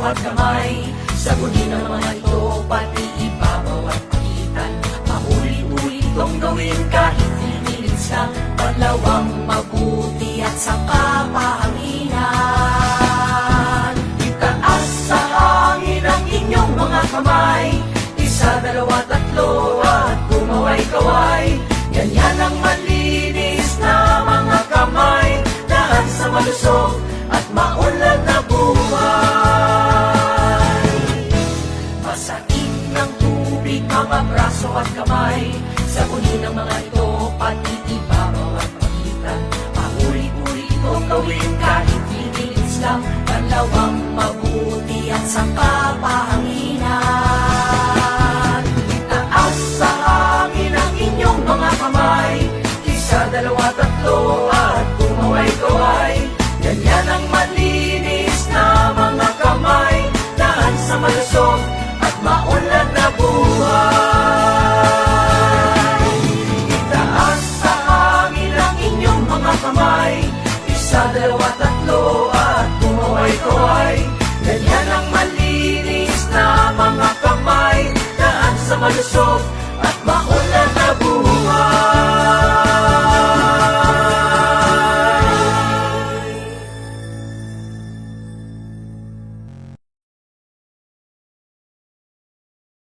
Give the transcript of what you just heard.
at kamay. Sagutin ang mga ito, pati ibabaw at pagitan. Paulit-ulit itong gawin kahit minutes lang. Panlawang mabuti at sa kapahanginan. Itaas sa hangin ang inyong mga kamay. Isa, dalawa, tatlo at kumaway-kaway. Ganyan ang malinis na mga kamay. Daan sa malusog at maunlad na buhay. Masain ng tubig mga braso at kamay. Sabunin ang mga ito, pati ibabaw at pagitan. Paulit-ulit itong gawin kahit minutes lang. Panlawang mabuti at sa kapahanginan. Itaas sa hangin ang inyong mga kamay. Isa, dalawa, tatlo at kumaway-kaway. Ganyan ang malinis na mga kamay. Daan sa malusog at maunlad na buhay. Itaas sa hangin ang inyong mga kamay. Isa, dalawa, tatlo at kumaway-kaway. Ganyan ang malinis na mga kamay. Daan sa malusog